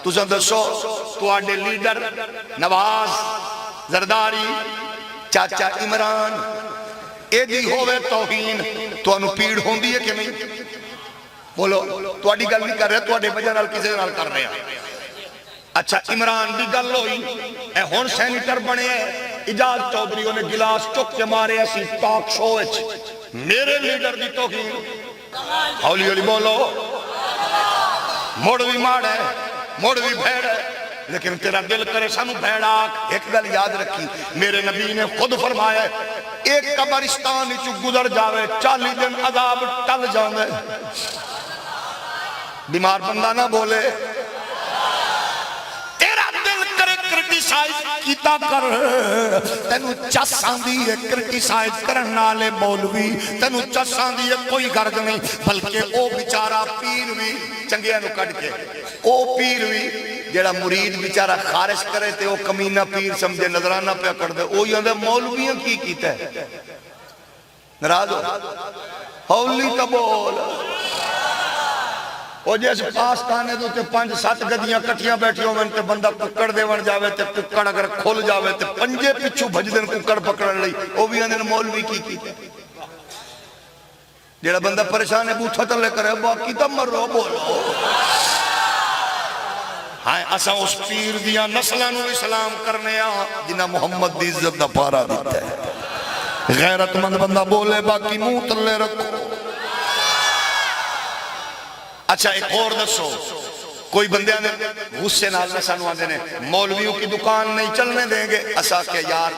تساں دسو تواڈے لیڈر نواز زرداری چاچا عمران ایدی ہوئے توہین تو انہوں پیڑ ہوندی ہے کہ نہیں؟ بولو تواڈی گل نہیں کر رہے تواڈے وجہ نال کسے نال کر رہے ہیں۔ اچھا عمران دی گل ہوئی اے ہن سینیٹر بنے اجاز چودھری نے گلاس چک کے مارے اسی ٹاک شو وچ میرے لیڈر دی توہین ہولی ہولی بولو موڑ بھی ماڑ ہے موڑ بھی بھیڑ ہے لیکن تیرا دل کرے سانو بھیڑ آکھ ایک گل یاد رکھی میرے نبی نے خود فرمایا ایک قبرستان چو گزر جاوے 40 دن عذاب ٹل جاوے بیمار بندہ نہ بولے تیرا دل کرے کرٹیسائز کیتا کر تینو چسان دیئے کرٹیسائز کرنالے مولوی تینو چسان دیئے کوئی گرد نہیں بلکہ او بیچارہ پیر بھی چنگیاں نو کٹ کے او پیر بھی جیڑا مرید بیچارہ خارش کرے تے او کمینہ پیر سمجھے نظرانہ پہ کر دے او یہ مولویاں کی کیتا ہے نراز ہو ہولی تبول او جیسے پاستانے دو تے 5-7 گدیاں کٹیاں بیٹھی ہو تے بندہ ککڑ دے ون جاوے تے ککڑ اگر کھول جاوے تے پنجے پچھو بھج دن ککڑ پکڑ لئی او بھی اندر مولوی کی کیتا ہے جیڑا بندہ پریشان ہے بوٹھا تلے کرے باقی تم مر رو بولو ہاں اسا اس پیر دیا نسلانو اسلام کرنے آ جنہ محمد دی عزت دا پارا دیتا ہے غیرت مند بندہ بولے باقی منہ تلے رکھو اچھا ایک اور دسو کوئی بندے آنے غصے نال نسانو آنے مولویوں کی دکان نہیں چلنے دیں گے اسا کہ یار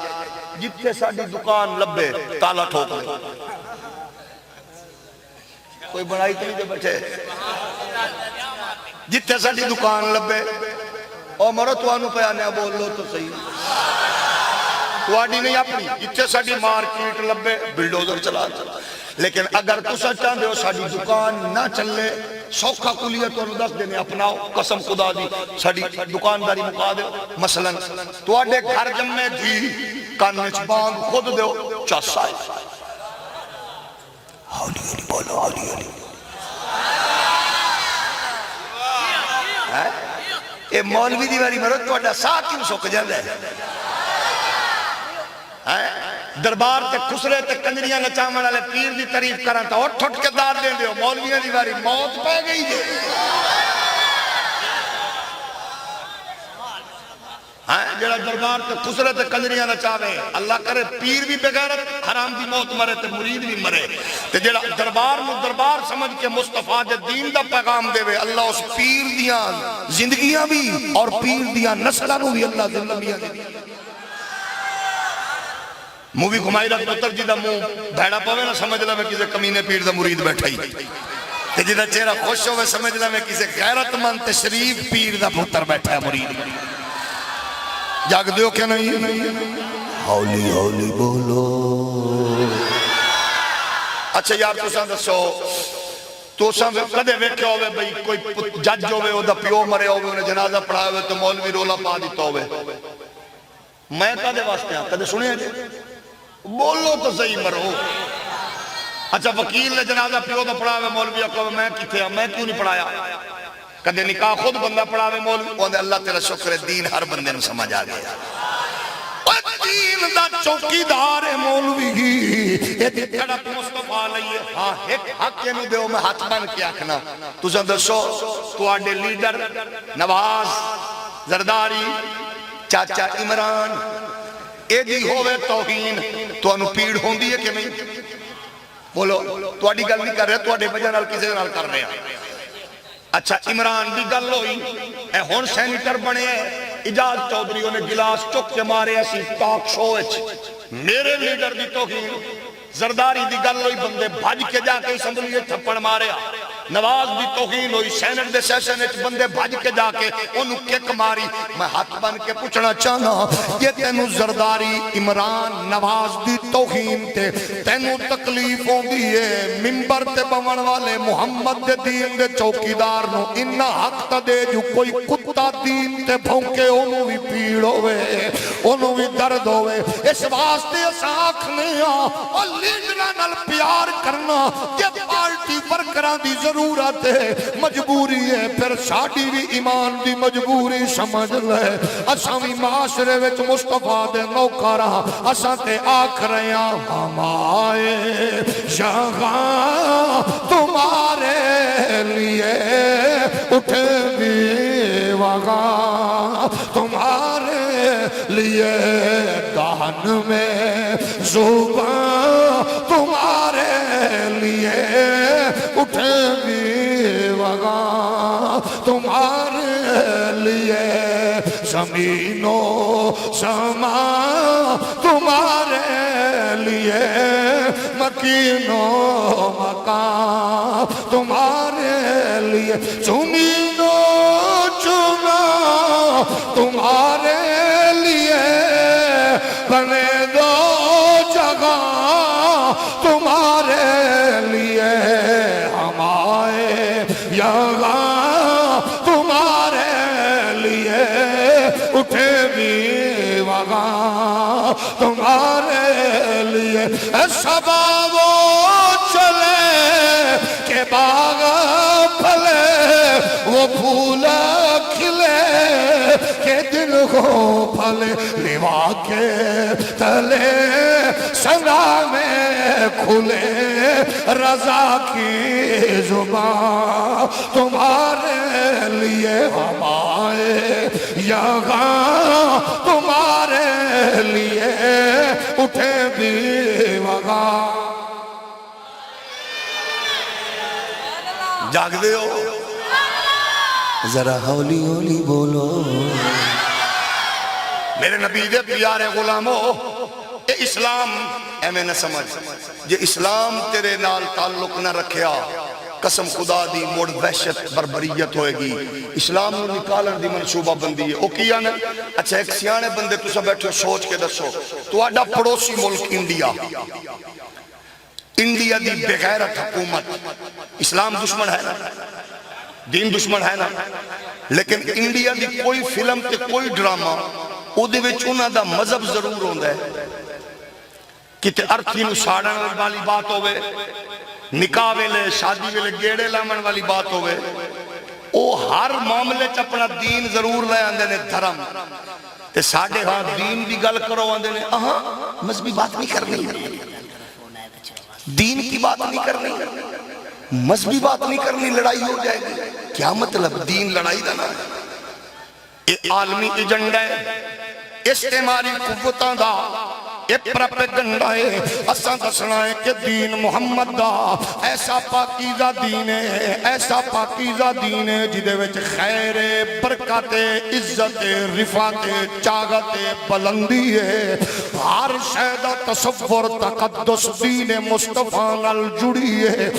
جتنے ساڑھی دکان لبے تالا ٹھوک لے کوئی بڑائی تو نہیں دے بچے جتنے ساڑھی دکان لبے اور مرو توانو پہ آنے بول لو تو صحیح توانی نہیں اپنی جتنے ساڑھی مارکیٹ لبے بلڈوزر چلا لیکن اگر تسا چاہتے ہو ساڑھی دکان نہ چلے سوکھا کلیت اور دس دینے اپناؤ قسم خدا دی ساڑھی دکانداری مقا دے مثلا تو آڈے گھر جمعے دی کانچ بانگ خود دے چاس آئے ہولی ہولی بولو ہولی ہولی اے مولوی دیواری مرد تو آڈا سا کیوں سوک جل ہے دربار تے خسرے تے کنجریاں نچامن والے پیر دی تعریف کرن تا اٹھ اٹھ کے دار دیں دیو مولویاں دی باری موت پہ گئی دے جڑا دربار تے خسرے تے کنجریاں نچاوے اللہ کرے پیر بھی بغیرت حرام دی موت مرے تے مرید بھی مرے تے جڑا دربار نو دربار سمجھ کے مصطفیٰ دے دین دا پیغام دے وے اللہ اس پیر دیاں زندگیاں بھی اور پیر دیاں نسلہ نو بھی اللہ زندگیاں دے مووی گھمائی رکھ پتر جی دا مو بھیڑا پاوے نہ سمجھ لے میں کسے کمینے پیر دا مرید بیٹھا ہی کہ جی دا چہرہ خوش ہوئے سمجھ لے میں کسے غیرت مند تشریف پیر دا پتر بیٹھا ہے مرید جاگ دیو کیا نہیں ہولی ہولی بولو اچھا یار تو ساں دسو تو ساں کدے ویکھے ہوئے بھئی کوئی جج ہوئے او دا پیو مرے ہوئے انہیں جنازہ پڑھائے ہوئے تو مولوی رولا پا دیتا ہوئے میں کدے واسطے ہاں کدے سنے جے بولو تو صحیح مرو اچھا وکیل نے جنازہ پیو تو پڑھاوے مولوی اکو میں کتے ہاں میں کیوں نہیں پڑھایا کدے نکاح خود بندہ پڑھاوے مولوی وہ اللہ تیرا شکر دین ہر بندے نے سمجھ آ گیا دین دا چوکی دار ہے مولوی گی یہ کڑک مصطفیٰ لئیے ہاں ایک حق یہ نہیں دیو میں ہاتھ بن کے آکھنا تو دسو تو آڈے لیڈر نواز زرداری چاچا عمران ایدی ہوئے توہین تو انہوں پیڑ ہوندی ہے کہ نہیں؟ بولو تو آڈی گل نہیں کر رہے تو آڈے وجہ نال کسے نال کر رہے ہیں اچھا عمران دی گل ہوئی اے ہون سینیٹر بنے اجاز چودھری نے گلاس چک کے مارے اسی ٹاک شو وچ میرے لیڈر دی توہین زرداری دی گل ہوئی بندے بھج کے جا کے اسمبلی تھپڑ مارے نواز دی توہین ہوئی سینٹ دے سیشن اچ بندے بھج کے جا کے انہوں کک ماری میں ہاتھ بن کے پوچھنا چاہنا یہ تینوں زرداری عمران نواز دی توہین تے تینوں تکلیف ہوندی ہے منبر تے بون والے محمد دے دین دے چوکیدار نو انہا حق تا دے جو کوئی کتا دین تے بھونکے انہوں بھی پیڑ ہوئے انہوں بھی درد ہوئے اس واسطے ساکھنے اور لیڈرہ نال پیار کرنا یہ پارٹی ورکران دی ضرورت ہے مجبوری ہے پھر ساڑی بھی ایمان دی مجبوری سمجھ لے اساں بھی معاشرے وچ مصطفیٰ دے نوکرہ اساں تے آکھ رہے ہیں ہم آئے یہاں تمہارے لیے اٹھے بھی وہاں تمہارے لیے دہن میں زبان تمہارے لیے اٹھے بھی وہاں تمہارے لیے زمین و سما تمہارے لیے مکین و مکان تمہارے لیے زمین و چنا تمہارے لیے بنے دو جگہ تمہارے لیے ہم آئے یہاں تمہارے لیے اٹھے بھی وہاں تمہارے لیے سبا وہ چلے کہ باغ پھلے وہ پھول کھلے کہ دل کو پھلے لیوا کے تلے سنا میں کھلے رضا کی زبان تمہارے لیے ہم آئے یہاں تمہارے لیے اٹھے بھی وہاں جاگ دے ہو ذرا ہولی ہولی بولو میرے نبی دے پیارے غلاموں اے اسلام اے میں نہ سمجھ یہ اسلام تیرے نال تعلق نہ رکھیا قسم خدا دی موڑ وحشت بربریت ہوئے گی اسلام نو نکالن دی منصوبہ بندی ہے او کیا نا اچھا ایک سیانے بندے تو سب بیٹھے سوچ کے دسو تو آڈا پڑوسی ملک انڈیا دی بغیرت حکومت اسلام دشمن ہے نا دین دشمن ہے نا لیکن انڈیا دی کوئی فلم تے کوئی ڈرامہ او دے وچ انہاں دا مذہب ضرور ہوندا ہے کتے ارتھی نو ساڑن والی بات ہوئے نکاح ویلے شادی ویلے گیڑے لامن والی بات ہوئے او ہر معاملے چ اپنا دین ضرور لے آندے نے دھرم تے ساڑھے ہاں دین دی گل کرو آندے نے مذہبی بات نہیں کرنی دین کی بات نہیں کرنی مذہبی بات نہیں کرنی لڑائی ہو جائے گی کیا مطلب دین لڑائی دا نا یہ عالمی ایجنڈا ہے استعماری قوتاں دا یہ پراپیگنڈا ہے اساں دسنا ہے کہ دین محمد دا ایسا پاکیزہ دین ہے ایسا پاکیزہ دین ہے جدے وچ خیر برکت عزت رفعت چاغت بلندی ہے ہر شے دا تصور تقدس دین مصطفیٰ نال جڑی ہے